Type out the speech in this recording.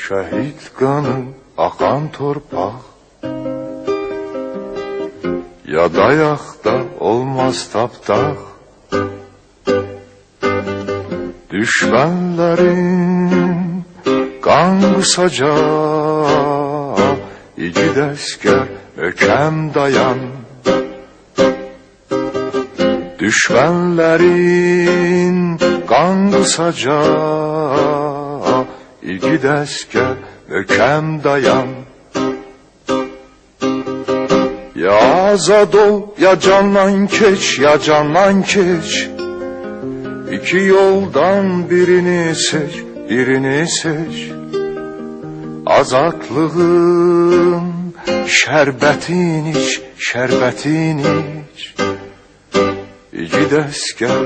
Şəhid qanı axan torpaq, yad ayaqda olmaz tapdaq. Düşmənlərin qan qusacaq, igid əskər möhkəm dayan. Düşmənlərin qan qusacaq, igid əskər möhkəm dayan. Ya azad ol, ya candan keç, ya candan keç. İki yoldan birini seç, birini seç. Azadlığın şərbətin iç, şərbətin iç. İgid əskər